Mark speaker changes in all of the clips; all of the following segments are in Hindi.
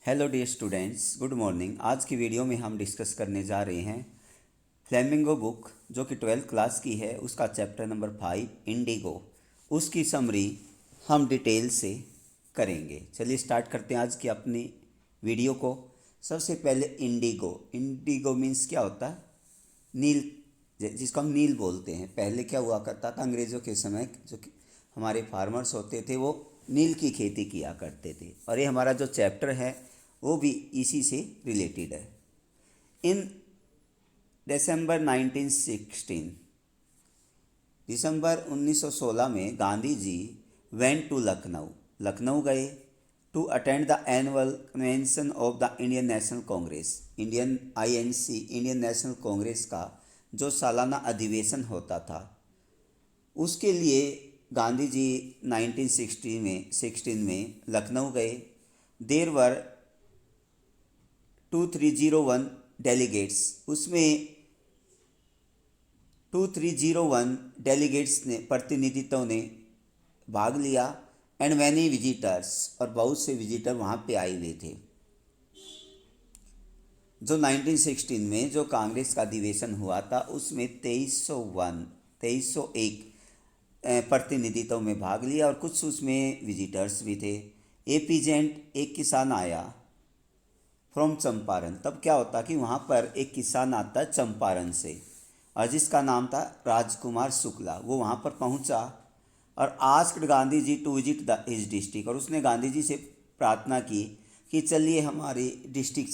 Speaker 1: Hello dear students, good morning. आज की वीडियो में हम डिस्कस करने जा रहे हैं फ्लेमिंगो बुक जो कि 12th क्लास की है, उसका चैप्टर नंबर 5 इंडिगो। उसकी समरी हम डिटेल से करेंगे। चलिए स्टार्ट करते हैं आज की अपनी वीडियो को। सबसे पहले इंडिगो। इंडिगो मीन्स क्या होता है? नील, जिसको हम नील बोलते हैं। पहले क्या हुआ करता था, अंग्रेज़ों के समय जो कि हमारे फार्मर्स होते थे वो नील की खेती किया करते थे, और ये हमारा जो चैप्टर है वो भी इसी से रिलेटेड है। इन दिसंबर 1916, दिसंबर 1916 में गांधी जी वेंट टू लखनऊ, लखनऊ गए to attend the annual convention of the Indian National Congress. Indian INC, Indian National Congress का जो सालाना अधिवेशन होता था, उसके लिए गांधी जी 1916 में लखनऊ गए। देर वर 2301 डेलीगेट्स, उसमें 2301 डेलीगेट्स ने, प्रतिनिधित्व ने भाग लिया। एंड मैनी विजिटर्स, और बहुत से विजिटर वहाँ पे आए हुए थे। जो 1916 में जो कांग्रेस का अधिवेशन हुआ था उसमें 2301 प्रतिनिधित्व में भाग लिया, और कुछ उसमें विजिटर्स भी थे। एपीजेंट, एक किसान आया फ्रॉम चंपारण। तब क्या होता कि वहाँ पर एक किसान आता है चंपारण से, और जिसका नाम था राजकुमार शुक्ला। वो वहाँ पर पहुँचा और asked Gandhi ji to visit the his district, और उसने गांधी जी से प्रार्थना की कि चलिए हमारी डिस्ट्रिक्ट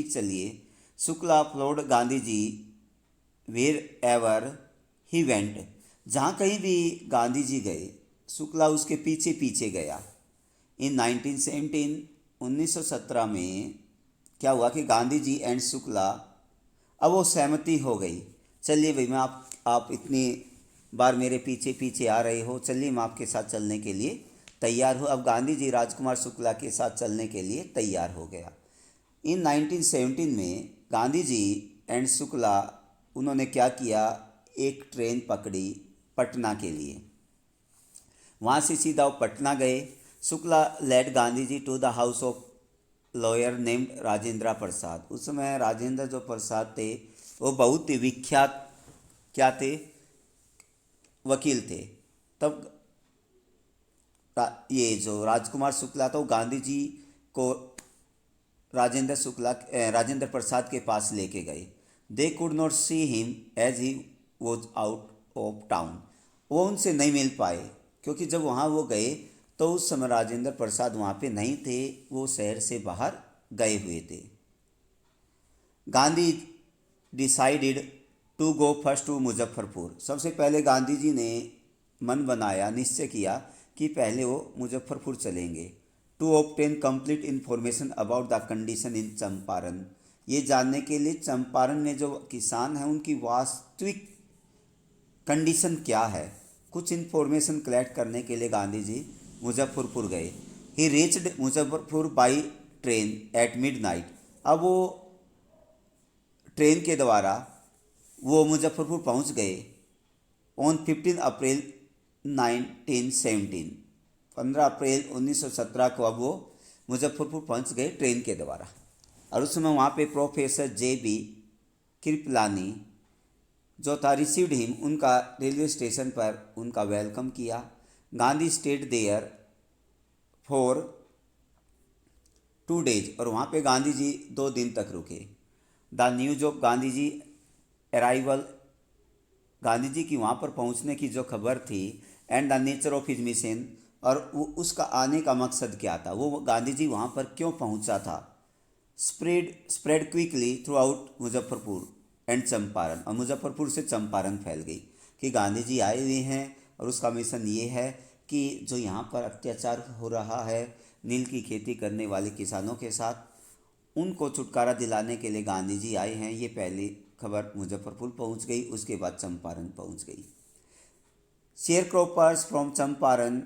Speaker 1: चलिए। Shukla followed Gandhi ji wherever he went, जहाँ कहीं भी गांधी जी गए शुक्ला उसके पीछे पीछे गया। इन 1917 में क्या हुआ कि गांधी जी एंड शुक्ला, अब वो सहमति हो गई। चलिए भाई, मैं आप इतनी बार मेरे पीछे पीछे आ रहे हो, चलिए मैं आपके साथ चलने के लिए तैयार हूँ। अब गांधी जी राजकुमार शुक्ला के साथ चलने के लिए तैयार हो गया। इन 1917 में गांधी जी एंड शुक्ला, उन्होंने क्या किया, एक ट्रेन पकड़ी पटना के लिए। वहाँ से सीधा वो पटना गए। Shukla led Gandhi ji to the house of lawyer named Rajendra Prasad. उस समय राजेंद्र जो प्रसाद थे वो बहुत ही विख्यात क्या थे, वकील थे। तब ये जो राजकुमार शुक्ला था वो गांधी जी को राजेंद्र प्रसाद के पास लेके गए। They could not see him as he was out of town. वो उनसे नहीं मिल पाए क्योंकि जब वहाँ वो गए तो उस समय राजेंद्र प्रसाद वहाँ पे नहीं थे, वो शहर से बाहर गए हुए थे। Gandhi decided to go first to Muzaffarpur. सबसे पहले गांधी जी ने मन बनाया, निश्चय किया कि पहले वो मुजफ्फरपुर चलेंगे। To obtain complete information about the condition in Champaran, ये जानने के लिए चंपारण में जो किसान हैं उनकी वास्तविक कंडीशन क्या है, कुछ इन्फॉर्मेशन कलेक्ट करने के लिए गांधी जी मुजफ्फरपुर गए। ही reached Muzaffarpur by train eight midnight. अब वो ट्रेन के द्वारा वो मुजफ्फरपुर पहुंच गए ऑन 15 अप्रैल 1917। 15 अप्रैल 1917 को अब वो मुजफ्फरपुर पहुंच गए ट्रेन के द्वारा। और उस समय वहाँ पे प्रोफेसर JB कृपलानी जो था रिसीव्ड हिम, उनका रेलवे स्टेशन पर उनका वेलकम किया। Gandhi stayed there for 2 days, और वहाँ पे गांधी जी 2 दिन तक रुके। The news of Gandhi ji arrival, Gandhi ji की वहाँ पर पहुँचने की जो खबर थी, and the nature of his mission, और वो उसका आने का मकसद क्या था, वो गांधी जी वहाँ पर क्यों पहुँचा था। Spread quickly through out Muzaffarpur and Champaran, और मुजफ्फरपुर से चंपारण फैल गई कि गांधी जी आए हुए हैं और उसका मिशन ये है कि जो यहाँ पर अत्याचार हो रहा है नील की खेती करने वाले किसानों के साथ, उनको छुटकारा दिलाने के लिए गांधी जी आए हैं। ये पहली खबर मुजफ्फरपुर पहुंच गई, उसके बाद चंपारण पहुंच गई। शेयर क्रॉपर्स फ्रॉम चंपारण,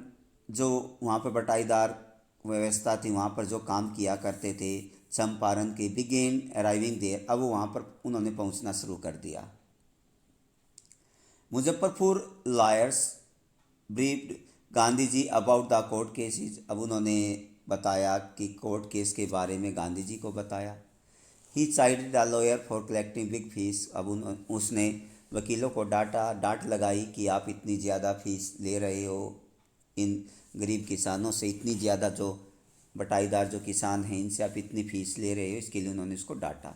Speaker 1: जो वहाँ पर बटाईदार व्यवस्था थी, वहाँ पर जो काम किया करते थे चंपारण के, बिगेन अराइविंग देयर, अब वो वहाँ पर उन्होंने पहुँचना शुरू कर दिया। Muzaffarpur lawyers briefed Gandhi ji about the court cases, अब उन्होंने बताया कि कोर्ट केस के बारे में गांधी जी को बताया। He chided the lawyer for collecting big fees. अब उसने वकीलों को डांट लगाई कि आप इतनी ज़्यादा फीस ले रहे हो इन गरीब किसानों से, इतनी ज़्यादा जो बटाईदार जो किसान हैं इनसे आप इतनी फीस ले रहे हो, इसके लिए उन्होंने उसको डांटा।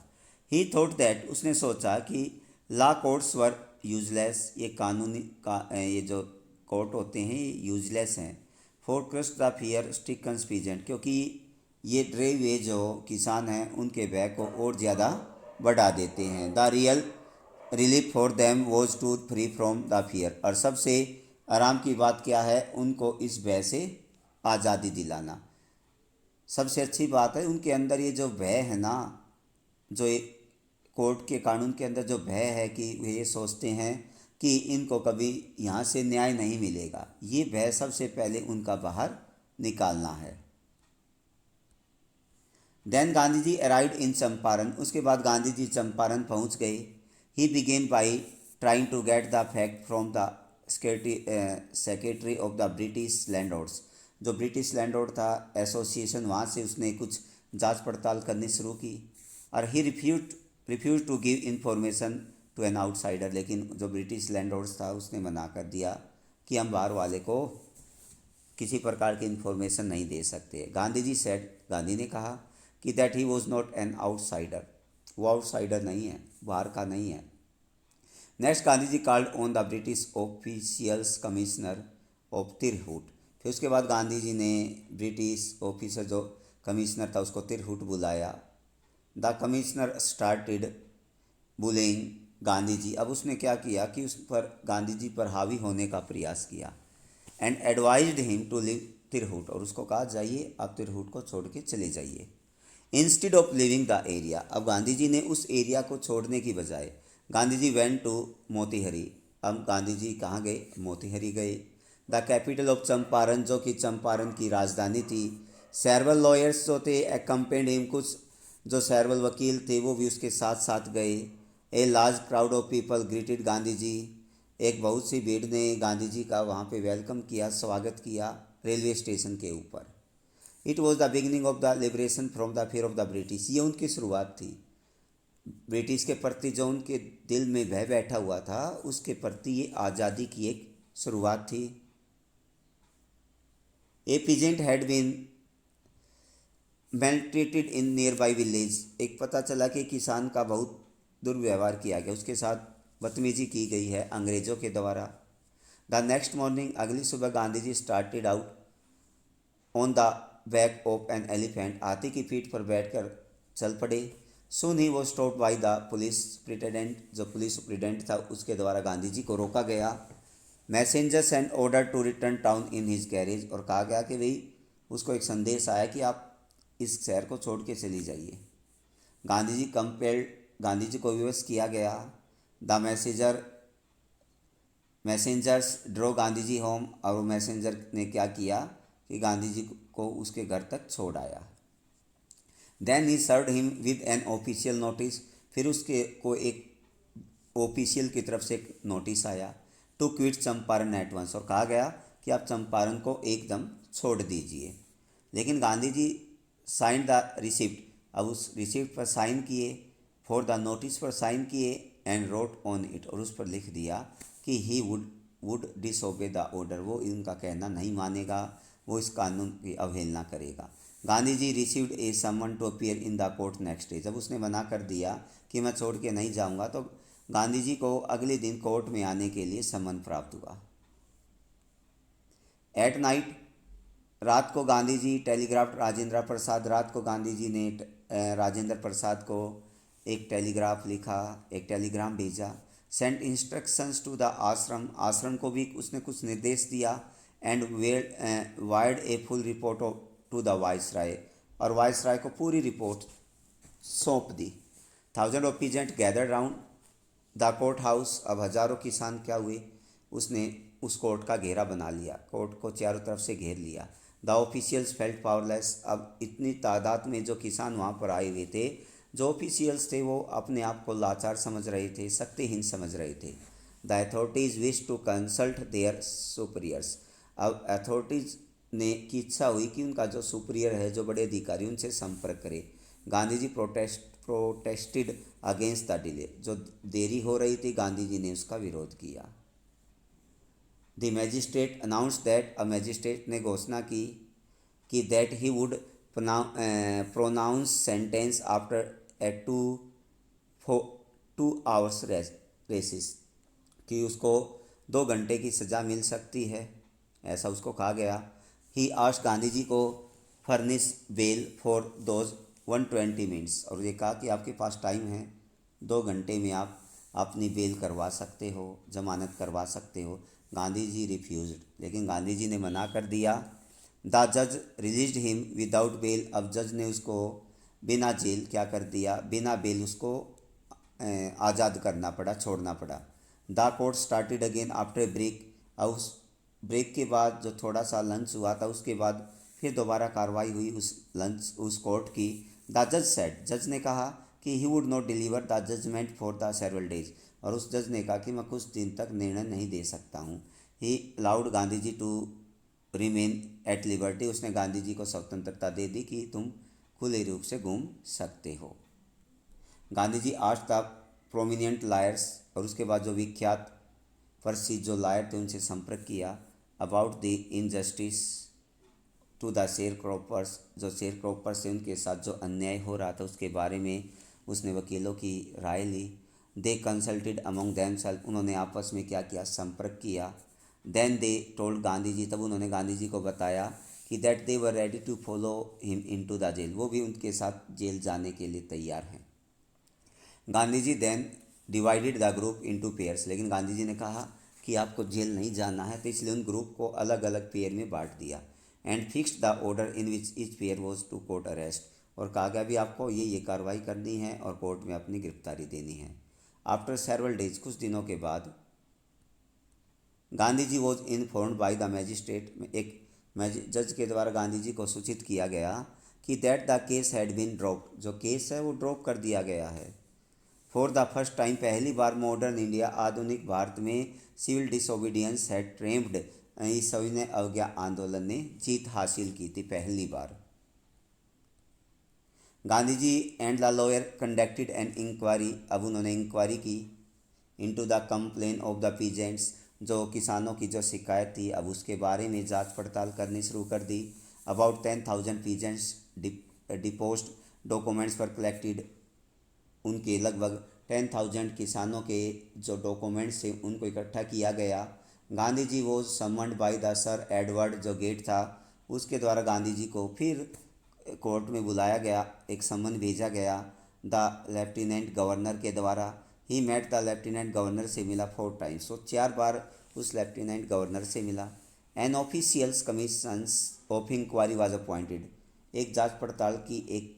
Speaker 1: ही थॉट दैट, उसने सोचा कि लॉ कोर्ट्स वर यूजलेस, ये ये जो कोर्ट होते हैं ये यूजलेस हैं। For crushed the fear stricken peasant, क्योंकि ये डरे हुए जो किसान हैं उनके भय को और ज़्यादा बढ़ा देते हैं। The real relief for them was to free from the fear, और सबसे आराम की बात क्या है, उनको इस भय से आज़ादी दिलाना। सबसे अच्छी बात है उनके अंदर ये जो भय है ना, जो कोर्ट के कानून के अंदर जो भय है कि वे ये सोचते हैं कि इनको कभी यहाँ से न्याय नहीं मिलेगा, ये भय सबसे पहले उनका बाहर निकालना है। Then Gandhi ji arrived in Champaran, उसके बाद गांधी जी चंपारण पहुँच गए। He began by trying to get the fact from the secretary of the British landlords, जो ब्रिटिश लैंडलॉर्ड था एसोसिएशन, वहाँ से उसने कुछ जांच पड़ताल करनी शुरू की। और he refuse to give information to an outsider, लेकिन जो ब्रिटिश लैंडलॉर्ड्स था उसने मना कर दिया कि हम बाहर वाले को किसी प्रकार की इन्फॉर्मेशन नहीं दे सकते। गांधी जी सेड, गांधी ने कहा कि that he was not an outsider, वो आउटसाइडर नहीं है, बाहर का नहीं है। Next Gandhi ji called on the British officials commissioner of Tirhut, फिर उसके बाद गांधी जी ने ब्रिटिश ऑफिसर जो कमिश्नर था उसको तिरहुट बुलाया। The commissioner started bullying Gandhi ji, अब उसने क्या किया कि उस पर गांधी जी पर हावी होने का प्रयास किया। And advised him to leave Tirhut, और उसको कहा जाइए आप तिरहुट को छोड़ के चले जाइए। Instead of living the area, अब गांधी जी ने उस एरिया को छोड़ने की बजाय गांधी जी वेंट टू मोतीहरी, अब गांधी जी कहाँ गए, मोतीहरी गए। द कैपिटल ऑफ चंपारण, जो कि चंपारण की राजधानी थी। सेवरल लॉयर्स जो थे एकम्पेंड हिम, कुछ जो सेवरल वकील थे वो भी उसके साथ साथ गए। A large crowd of people greeted Gandhi ji, एक बहुत सी भीड़ ने गांधी जी का वहाँ पे वेलकम किया, स्वागत किया रेलवे स्टेशन के ऊपर। It was the beginning of the liberation from the fear of the British, ये उनकी शुरुआत थी। ब्रिटिश के प्रति जो उनके दिल में भय बैठा हुआ था उसके प्रति ये आज़ादी की एक शुरुआत थी। A peasant had been maltreated in nearby village, एक पता चला कि किसान का बहुत दुर्व्यवहार किया गया, उसके साथ बदतमीजी की गई है अंग्रेज़ों के द्वारा। द नेक्स्ट मॉर्निंग, अगली सुबह Gandhi ji started out on the back of an elephant, हाथी की पीठ पर बैठकर चल पड़े। सुन ही वो stopped by the police superintendent, जो पुलिस सुप्रिटेंडेंट था उसके द्वारा गांधी जी को रोका गया। Messengers and order to return town in his carriage, और कहा गया कि भाई उसको एक संदेश आया कि आप इस शहर को छोड़ के चली जाइए। गांधी जी कंपेल्ड, गांधी जी को विवश किया गया। The messengers drove Gandhi ji home, और वो मैसेंजर ने क्या किया कि गांधी जी को उसके घर तक छोड़ आया। Then he served him with an official notice, फिर उसके को एक ऑफिशियल की तरफ से एक नोटिस आया to quit Champaran at once, और कहा गया कि आप चंपारण को एकदम छोड़ दीजिए। लेकिन गांधी जी साइन द रिसिप्ट, अब उस रिसिप्ट पर साइन किए, फॉर द नोटिस पर साइन किए, एंड रोट ऑन इट, और उस पर लिख दिया कि he would disobey the order, वो इनका कहना नहीं मानेगा, वो इस कानून की अवहेलना करेगा। Gandhi ji received a summon to appear in the court next day, जब उसने मना कर दिया कि मैं छोड़ के नहीं जाऊंगा तो गांधी जी को अगले दिन कोर्ट में आने के लिए समन प्राप्त हुआ। एट नाइट, रात को गांधी जी टेलीग्राफ राजेंद्र प्रसाद, रात को गांधी जी ने राजेंद्र प्रसाद को एक टेलीग्राफ लिखा, एक टेलीग्राम भेजा। सेंट इंस्ट्रक्शंस टू द आश्रम, आश्रम को भी उसने कुछ निर्देश दिया। And wired a full report to the viceroy, और वाइसराय को पूरी रिपोर्ट सौंप दी। Thousand of peasant gathered round the court house, अब हजारों किसान क्या हुए, उसने उस कोर्ट का घेरा बना लिया, कोर्ट को चारों तरफ से घेर लिया। द ऑफिशियल्स फेल्ट पावरलेस, अब इतनी तादाद में जो किसान वहाँ पर आए हुए थे, जो ऑफिशियल्स थे वो अपने आप को लाचार समझ रहे थे, शक्तिहीन समझ रहे थे। The authorities wish to consult their superiors, अब अथॉरिटीज़ ने की इच्छा हुई कि उनका जो सुपीरियर है, जो बड़े अधिकारी, उनसे संपर्क करे। Gandhi ji protested against the delay. जो देरी हो रही थी, गांधी जी ने उसका विरोध किया। The magistrate announce that, magistrate ने घोषणा की कि that he would pronounce sentence after a 2 hours recess, कि उसको 2 घंटे की सज़ा मिल सकती है, ऐसा उसको कहा गया। ही आस्क्ड गांधी जी को furnish bail for those 120 minutes, और ये कहा कि आपके पास टाइम है, 2 घंटे में आप अपनी बेल करवा सकते हो, जमानत करवा सकते हो। गांधी जी रिफ्यूज्ड, लेकिन गांधी जी ने मना कर दिया। द जज रिलीज्ड हिम विदाउट बेल। अब जज ने उसको बिना जेल क्या कर दिया, बिना बेल उसको आज़ाद करना पड़ा, छोड़ना पड़ा। The court started again after a break. और उस ब्रेक के बाद, जो थोड़ा सा लंच हुआ था, उसके बाद फिर दोबारा कार्रवाई हुई उस कोर्ट की। द जज सेड, जज ने कहा कि he would not deliver the judgment for the several days, और उस जज ने कहा कि मैं कुछ दिन तक निर्णय नहीं दे सकता हूँ। He allowed Gandhi ji to remain at liberty. उसने गांधी जी को स्वतंत्रता दे दी कि तुम खुले रूप से घूम सकते हो। गांधी जी आज तक प्रोमिनेंट लायर्स, और उसके बाद जो विख्यात प्रसिद्ध जो लायर थे उनसे संपर्क किया about the injustice to the sharecroppers. जो शेयर क्रॉपर्स से उनके साथ जो अन्याय हो रहा था उसके बारे में उसने वकीलों की राय ली। दे कंसल्टेड अमंग देमसेल्फ, उन्होंने आपस में क्या किया, संपर्क किया। Then they told Gandhi ji, तब उन्होंने गांधी जी को बताया कि that they were ready to follow him into the jail, वो भी उनके साथ जेल जाने के लिए तैयार हैं। Gandhi ji then divided the group into pairs, लेकिन गांधी जी ने कहा कि आपको जेल नहीं जाना है, तो इसलिए उन ग्रुप को अलग अलग पेयर में बांट दिया। And fixed the order in which each pair was to court arrest, और कहा गया भी आपको ये कार्रवाई करनी है और कोर्ट में अपनी गिरफ्तारी देनी है। आफ्टर सेवरल डेज, कुछ दिनों के बाद, Gandhi ji was informed by the magistrate, एक जज के द्वारा गांधी जी को सूचित किया गया कि that the case had been dropped, जो केस है वो ड्रॉप कर दिया गया है। फॉर द फर्स्ट टाइम, पहली बार मॉडर्न इंडिया, आधुनिक भारत में सिविल डिसोबीडियंस हैड ट्रेम्प्ड, इस सविनय अवज्ञा आंदोलन ने जीत हासिल की थी पहली बार। Gandhi ji and the lawyer conducted an inquiry, अब उन्होंने इंक्वायरी की into the complain of the peasants, जो किसानों की जो शिकायत थी, अब उसके बारे में जांच पड़ताल करनी शुरू कर दी। अबाउट 10,000 पीजेंट्स डिपोस्ट, डॉक्यूमेंट्स पर कलेक्टेड, उनके लगभग 10,000 किसानों के जो डॉक्यूमेंट्स थे उनको इकट्ठा किया गया। गांधी जी वो summoned by the sir Edward, जो गेट था उसके द्वारा गांधी जी को फिर कोर्ट में बुलाया गया, एक समन भेजा गया द लेफ्टिनेंट गवर्नर के द्वारा। He met the lieutenant governor, से मिला 4 टाइम्स, तो 4 बार उस लेफ्टिनेंट गवर्नर से मिला। An officials commissions of inquiry was appointed, एक जांच पड़ताल की एक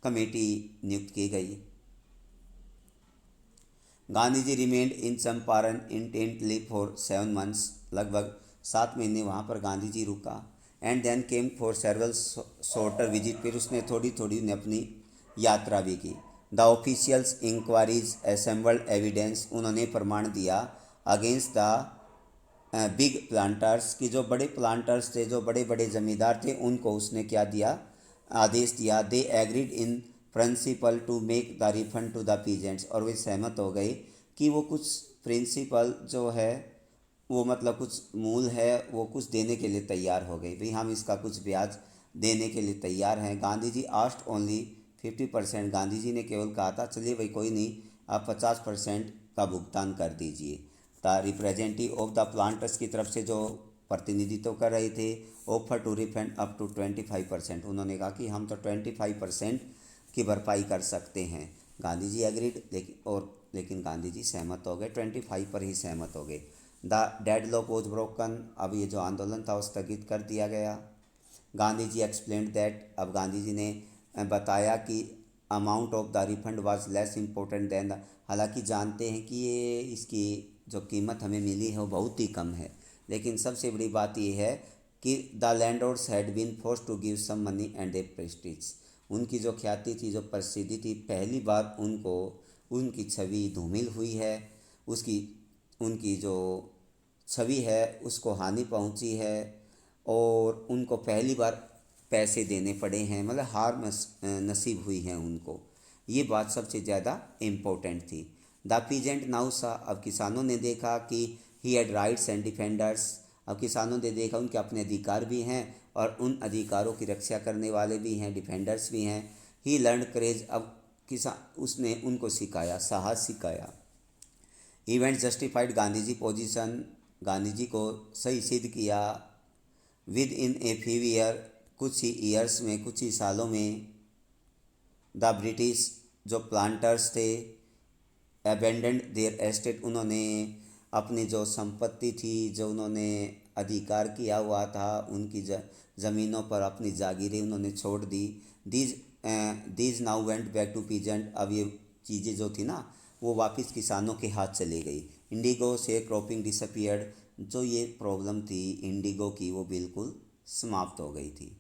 Speaker 1: कमेटी नियुक्त की गई। Gandhi ji remained in Champaran intently for 7 months, लगभग 7 महीने वहाँ पर गांधी जी रुका। And then came for several shorter visit, फिर उसने थोड़ी थोड़ी ने अपनी यात्रा भी की। The officials inquiries assembled evidence, उन्होंने प्रमाण दिया अगेंस्ट द बिग प्लांटर्स, की जो बड़े प्लांटर्स थे, जो बड़े बड़े ज़मींदार थे, उनको उसने क्या दिया, आदेश दिया। They agreed in principle to make the refund to the peasants, और वे सहमत हो गए कि वो कुछ प्रिंसिपल जो है वो मतलब कुछ मूल है वो कुछ देने के लिए तैयार हो गई, भाई हम इसका कुछ ब्याज देने के लिए तैयार हैं। गांधी जी आस्ट ओनली 50%, गांधी जी ने केवल कहा था चलिए भाई कोई नहीं, आप 50% का भुगतान कर दीजिए। The representative of the planters की तरफ से जो प्रतिनिधित्व कर रहे थे, offer to refund up to 25%, उन्होंने कहा कि हम तो 25% की भरपाई कर सकते हैं। गांधी जी एग्रीड, लेकिन गांधी जी सहमत हो गए, 25 पर ही सहमत हो गए। द डेडलॉक वॉज ब्रोकन, अब ये जो आंदोलन था वो स्थगित कर दिया गया। गांधी जी एक्सप्लेन्ड दैट, अब गांधी जी ने बताया कि amount of the refund was less important than the, हालांकि जानते हैं कि ये इसकी जो कीमत हमें मिली है वो बहुत ही कम है, लेकिन सबसे बड़ी बात ये है कि the landlords had been forced to give some money and a prestige, उनकी जो ख्याति थी, जो प्रसिद्धि थी, पहली बार उनको उनकी छवि धूमिल हुई है, उसकी उनकी जो छवि है उसको हानि पहुंची है। और उनको पहली बार पैसे देने पड़े हैं, मतलब हार नसीब हुई है उनको। ये बात सबसे ज़्यादा इम्पोर्टेंट थी। द पीजेंट नाउ सा, अब किसानों ने देखा कि he had rights and defenders, अब किसानों ने देखा उनके अपने अधिकार भी हैं और उन अधिकारों की रक्षा करने वाले भी हैं, डिफेंडर्स भी हैं। ही लर्न करेज, अब किसान उसने उनको सिखाया, साहस सिखाया। Event justified Gandhi ji position, Gandhi ji को सही सिद्ध किया। With in a few year, कुछ ही ईयर्स में, कुछ ही सालों में, द ब्रिटिश जो प्लांटर्स थे अबेंडेंड देयर एस्टेट, उन्होंने अपनी जो संपत्ति थी, जो उन्होंने अधिकार किया हुआ था उनकी ज़मीनों पर अपनी जागीरें उन्होंने छोड़ दी। These these now went back to peasant, अब ये चीज़ें जो थी ना वो वापस किसानों के हाथ चली गई। इंडिगो शेयर क्रॉपिंग डिसअपियर्ड, जो ये प्रॉब्लम थी इंडिगो की वो बिल्कुल समाप्त हो गई थी।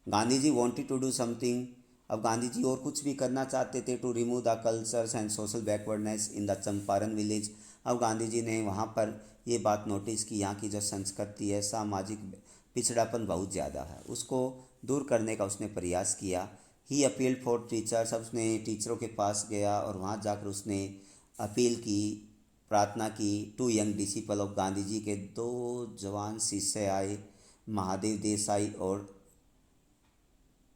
Speaker 1: Gandhi ji wanted to do something, अब गांधी जी और कुछ भी करना चाहते थे, to remove the cultures and social backwardness in the Champaran village. अब गांधी जी ने वहाँ पर ये बात नोटिस की, यहाँ की जो संस्कृति है, सामाजिक पिछड़ापन बहुत ज़्यादा है, उसको दूर करने का उसने प्रयास किया। ही अपील्ड फॉर टीचर्स, अब उसने टीचरों के पास गया और वहाँ जाकर उसने अपील की, प्रार्थना की। Two young disciple of Gandhi ji के दो जवान शिष्य आए, महादेव देसाई और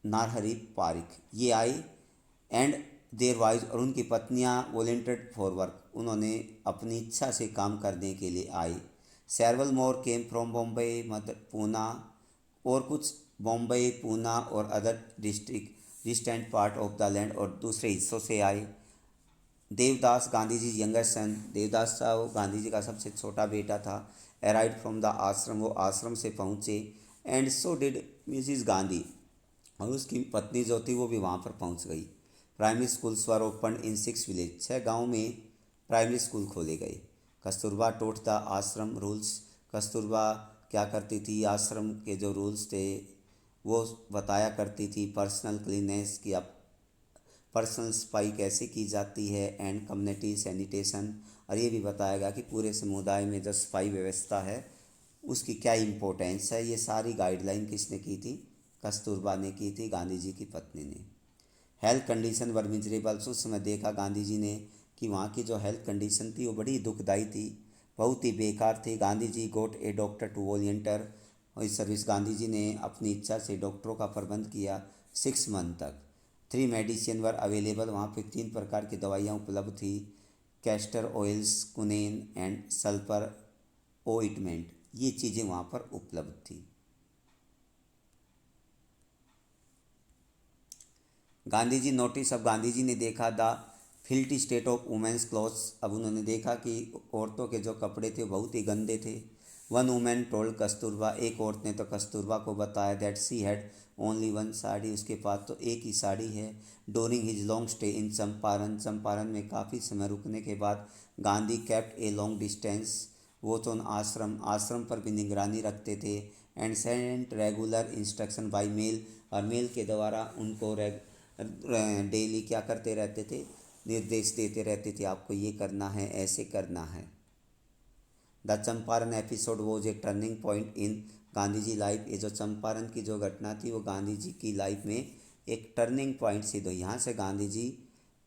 Speaker 1: नारहरी पारिक, ये आई। एंड देयर वाइज, और उनकी पत्नियां वॉलेंटियर्ड फॉर वर्क, उन्होंने अपनी इच्छा से काम करने के लिए आई। Several more came from Bombay, मतलब पूना, और कुछ बॉम्बे, पूना और other district distant part of the land और दूसरे हिस्सों से आए। देवदास, गांधी जी यंगर सन, देवदास साहब गांधी जी का सबसे छोटा बेटा था। अराइव फ्रॉम द आश्रम, वो आश्रम से पहुँचे। And so did Mrs Gandhi, और उसकी पत्नी जो थी वो भी वहाँ पर पहुँच गई। Primary schools were open in 6 village, 6 गाँव में प्राइमरी स्कूल खोले गए। कस्तूरबा टोट द आश्रम रूल्स, कस्तूरबा क्या करती थी, आश्रम के जो रूल्स थे वो बताया करती थी। पर्सनल क्लीनेस की, अब पर्सनल सफाई कैसे की जाती है, एंड कम्युनिटी सैनिटेशन, और ये भी बताया गया कि पूरे समुदाय में जो सफाई व्यवस्था है उसकी क्या इम्पोर्टेंस है। ये सारी गाइडलाइन किसने की थी, कस्तूरबा ने की थी, गांधी जी की पत्नी ने। हेल्थ कंडीशन वर मिजरेबल, उस समय देखा गांधी जी ने कि वहाँ की जो हेल्थ कंडीशन थी वो बड़ी दुखदाई थी, बहुत ही बेकार थी। गांधी जी गोट ए डॉक्टर टू वॉलंटियर, और इस सर्विस गांधी जी ने अपनी इच्छा से डॉक्टरों का प्रबंध किया 6 मंथ तक। 3 मेडिसिन वर अवेलेबल, वहाँ पे 3 प्रकार की दवाइयाँ उपलब्ध थी। कैस्टर ऑयल्स, कुनेन एंड सल्फर ओइटमेंट, ये चीज़ें वहाँ पर उपलब्ध थी। गांधी जी नोटिस, अब गांधी जी ने देखा the filthy state of women's clothes, अब उन्होंने देखा कि औरतों के जो कपड़े थे बहुत ही गंदे थे। वन वुमेन टोल्ड कस्तूरबा, एक औरत ने तो कस्तूरबा को बताया that she had only one sari, उसके पास तो एक ही साड़ी है। During his long stay in Champaran, Champaran में काफ़ी समय रुकने के बाद Gandhi kept a long distance, वो तो उन आश्रम पर भी निगरानी रखते थे। And sent regular instruction by mail, और मेल के द्वारा उनको डेली क्या करते रहते थे, निर्देश देते रहते थे, आपको ये करना है, ऐसे करना है। The Champaran episode was a turning point in Gandhi ji life, ये जो चंपारण की जो घटना थी वो गांधी जी की लाइफ में एक टर्निंग पॉइंट सिद्ध हुई। यहाँ से गांधी जी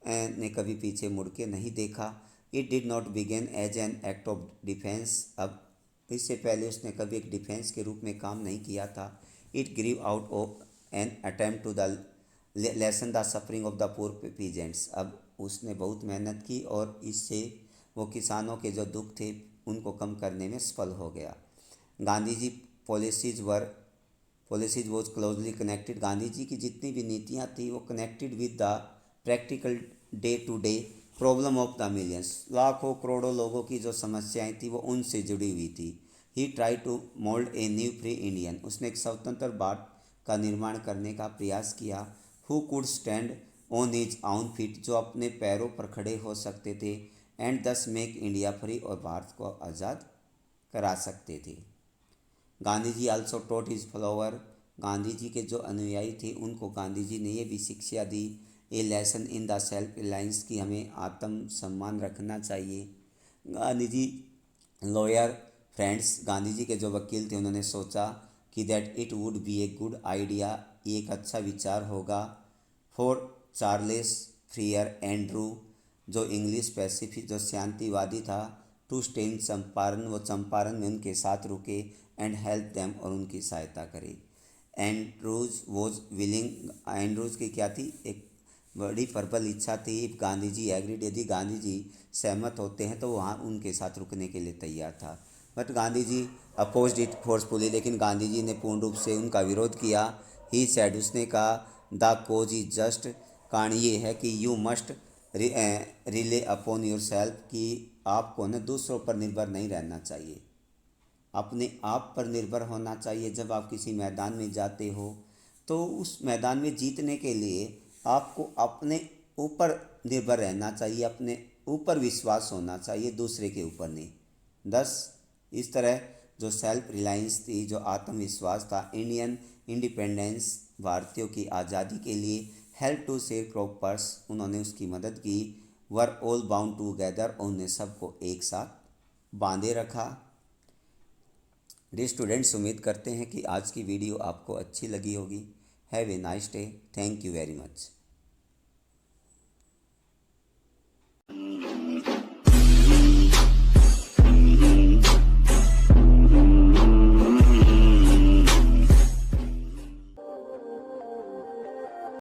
Speaker 1: ने कभी पीछे मुड़ के नहीं देखा। It did not begin as an act of defence, अब इससे पहले उसने कभी एक डिफेंस के रूप में काम नहीं किया था। It grew out of an attempt to the lessen the suffering of the poor peasants, अब उसने बहुत मेहनत की और इससे वो किसानों के जो दुख थे उनको कम करने में सफल हो गया। Gandhi ji policies was closely connected, Gandhi ji की जितनी भी नीतियाँ थी वो connected with the practical day to day problem of the millions, लाखों करोड़ों लोगों की जो समस्याएं थी वो उनसे जुड़ी हुई थी। He try to mould a new free Indian, उसने एक स्वतंत्र भारत का निर्माण करने का प्रयास किया। Who could stand on his आउन फीट, जो अपने पैरों पर खड़े हो सकते थे। एंड दस मेक इंडिया फ्री, और भारत को आज़ाद करा सकते थे। Gandhi ji also taught his follower, Gandhi ji के जो अनुयायी थे उनको गांधी जी ने ये भी शिक्षा दी, a lesson in the self reliance, की हमें आत्म सम्मान रखना चाहिए। गांधी जी लॉयर फ्रेंड्स, गांधी जी के जो वकील थे उन्होंने सोचा कि that it would be a good idea, ये एक अच्छा विचार होगा फॉर चार्लेस फ्रियर एंड्रू, जो इंग्लिश पैसिफिक जो शांतिवादी था, टू स्टे इन चंपारण, वो चंपारण में उनके साथ रुके एंड हेल्प देम, और उनकी सहायता करे। एंड्रूज वॉज विलिंग, एंड्रूज की क्या थी, एक बड़ी प्रबल इच्छा थी। गांधी जी एग्रीड, यदि गांधी जी सहमत होते हैं तो वहाँ उनके साथ रुकने के लिए तैयार था। But Gandhi ji opposed it forcefully, लेकिन गांधी जी ने पूर्ण रूप से उनका विरोध किया। ही सैड, उसने कहा, द कोज इज जस्ट, कारण ये है कि you must relay upon your self, कि आपको न दूसरों पर निर्भर नहीं रहना चाहिए, अपने आप पर निर्भर होना चाहिए। जब आप किसी मैदान में जाते हो तो उस मैदान में जीतने के लिए आपको अपने ऊपर निर्भर रहना चाहिए, अपने ऊपर विश्वास होना चाहिए, दूसरे के ऊपर नहीं। दस इस तरह जो सेल्फ रिलायंस थी, जो आत्मविश्वास था, इंडियन इंडिपेंडेंस, भारतीयों की आज़ादी के लिए, हेल्प टू शेयर क्रॉपर्स, उन्होंने उसकी मदद की। वर ऑल बाउंड टूगेदर, उन्होंने सबको एक साथ बांधे रखा। डियर स्टूडेंट्स, उम्मीद करते हैं कि आज की वीडियो आपको अच्छी लगी होगी। Have a nice day, thank you very much.